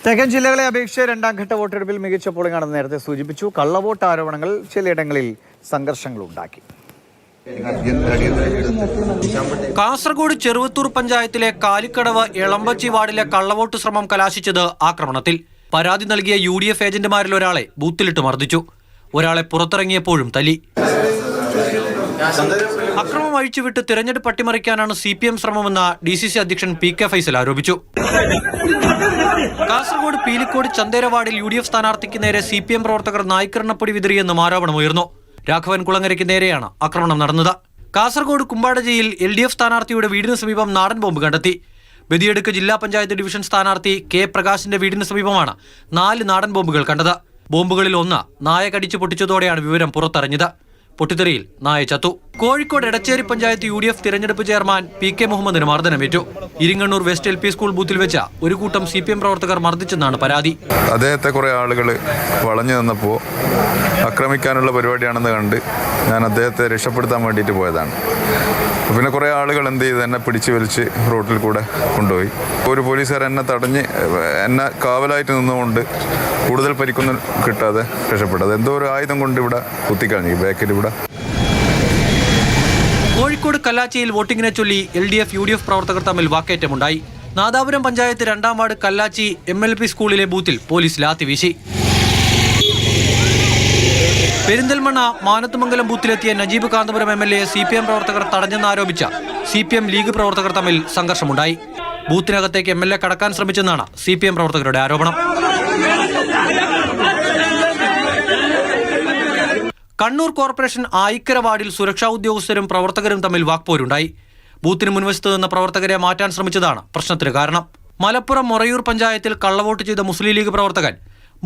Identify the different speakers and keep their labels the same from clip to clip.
Speaker 1: തെക്കൻ ജില്ലകളെ അപേക്ഷിച്ച് രണ്ടാം ഘട്ട വോട്ടെടുപ്പിൽ മികച്ച പോളിംഗാണെന്ന് നേരത്തെ സൂചിപ്പിച്ചു. കള്ളവോട്ട് ആരോപണങ്ങൾ ചിലയിടങ്ങളിൽ സംഘർഷങ്ങൾ ഉണ്ടാക്കി.
Speaker 2: കാസർഗോഡ് ചെറുവത്തൂർ പഞ്ചായത്തിലെ കാലിക്കടവ് എളമ്പച്ചി വാർഡിലെ കള്ളവോട്ട് ശ്രമം കലാശിച്ചത് ആക്രമണത്തിൽ. പരാതി നൽകിയ UDF ഏജന്റുമാരിൽ ഒരാളെ ബൂത്തിലിട്ട് മർദ്ദിച്ചു. ഒരാളെ പുറത്തിറങ്ങിയപ്പോഴും തല്ലി. അക്രമം അഴിച്ചുവിട്ട് തിരഞ്ഞെടുപ്പ് അട്ടിമറിക്കാനാണ് CPM ശ്രമമെന്ന് DCC അധ്യക്ഷൻ PK ഫൈസൽ ആരോപിച്ചു. കാസർഗോഡ് പീലിക്കോട് ചന്തേര വാർഡിൽ UDF സ്ഥാനാർത്ഥിക്ക് നേരെ CPM പ്രവർത്തകർ നായ്ക്കരണപ്പൊടി വിതറിയെന്നും ആരോപണമുയർന്നു. രാഘവൻ കുളങ്ങരയ്ക്ക് നേരെയാണ് ആക്രമണം നടന്നത്. കാസർഗോഡ് കുമ്പാടജിയിൽ LDF സ്ഥാനാർത്ഥിയുടെ വീടിന് സമീപം നാടൻ ബോംബ് കണ്ടെത്തി. ബദിയടുക്ക് ജില്ലാ പഞ്ചായത്ത് ഡിവിഷൻ സ്ഥാനാർത്ഥി K പ്രകാശിന്റെ വീടിന് സമീപമാണ് 4 നാടൻ ബോംബുകൾ കണ്ടത്. ബോംബുകളിൽ ഒന്ന് നായ കടിച്ചു പൊട്ടിച്ചതോടെയാണ് വിവരം പുറത്തറിഞ്ഞത്. പൊട്ടിത്തെറിയിൽ നായ ചത്തു. കോഴിക്കോട് എടച്ചേരി പഞ്ചായത്ത് UDF തിരഞ്ഞെടുപ്പ് ചെയർമാൻ PK മുഹമ്മദിന് മർദ്ദനമേറ്റു. ഇരിങ്ങണ്ണൂർ വെസ്റ്റ് LP സ്കൂൾ ബൂത്തിൽ വെച്ച ഒരു കൂട്ടം CPM പ്രവർത്തകർ മർദ്ദിച്ചെന്നാണ് പരാതി.
Speaker 3: അദ്ദേഹത്തെ കുറെ ആളുകൾ വളഞ്ഞു നിന്നപ്പോൾ ആക്രമിക്കാനുള്ള പരിപാടിയാണെന്ന് കണ്ട് ഞാൻ അദ്ദേഹത്തെ രക്ഷപ്പെടുത്താൻ വേണ്ടിയിട്ട് പോയതാണ്. പിന്നെ കുറേ ആളുകൾ എന്ത് ചെയ്ത് എന്നെ പിടിച്ചു വലിച്ച് റോട്ടിൽ കൂടെ കൊണ്ടുപോയി. ഒരു പോലീസുകാർ എന്നെ തടഞ്ഞ് എന്നെ കാവലായിട്ട് നിന്നുകൊണ്ട് കൂടുതൽ പരിക്കൊന്നും കിട്ടാതെ രക്ഷപ്പെട്ടത്. എന്തോ ഒരു ആയുധം കൊണ്ട് ഇവിടെ കുത്തിക്കളഞ്ഞു ബാക്കിൽ ഇവിടെ.
Speaker 2: കോഴിക്കോട് കല്ലാച്ചിയിൽ വോട്ടിങ്ങിനെ ചൊല്ലി LDF UDF പ്രവർത്തകർ തമ്മിൽ വാക്കേറ്റമുണ്ടായി. നാദാപുരം പഞ്ചായത്ത് 2-ാം വാർഡ് കല്ലാച്ചി MLP സ്കൂളിലെ ബൂത്തിൽ പോലീസ് ലാത്തി വീശി. പെരിന്തൽമണ്ണ മാനത്തുമംഗലം ബൂത്തിലെത്തിയ നജീബ് കാന്തപുരം MLA CPM പ്രവർത്തകർ തടഞ്ഞെന്നാരോപിച്ച CPM ലീഗ് പ്രവർത്തകർ തമ്മിൽ സംഘർഷമുണ്ടായി. ബൂത്തിനകത്തേക്ക് MLA കടക്കാൻ ശ്രമിച്ചെന്നാണ് CPM പ്രവർത്തകരുടെ ആരോപണം. കണ്ണൂർ കോർപ്പറേഷൻ ആയിക്കര വാർഡിൽ സുരക്ഷാ ഉദ്യോഗസ്ഥരും പ്രവർത്തകരും തമ്മിൽ വാക്പോരുണ്ടായി. ബൂത്തിന് മുൻവശത്ത് നിന്ന് പ്രവർത്തകരെ മാറ്റാൻ ശ്രമിച്ചതാണ് പ്രശ്നത്തിന് കാരണം. മലപ്പുറം മൊറയൂർ പഞ്ചായത്തിൽ കള്ളവോട്ട് ചെയ്ത മുസ്ലിം ലീഗ് പ്രവർത്തകൻ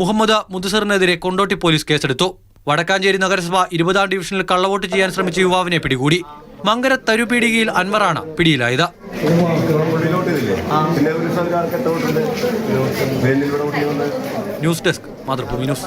Speaker 2: മുഹമ്മദ് മുദ്സറിനെതിരെ കൊണ്ടോട്ടി പോലീസ് കേസെടുത്തു. വടക്കാഞ്ചേരി നഗരസഭ 20-ാം ഡിവിഷനിൽ കള്ളവോട്ട് ചെയ്യാൻ ശ്രമിച്ച യുവാവിനെ പിടികൂടി. മങ്കര തരുപീടികയിൽ അൻവറാണ് പിടിയിലായത്. News desk Mathrubhumi news.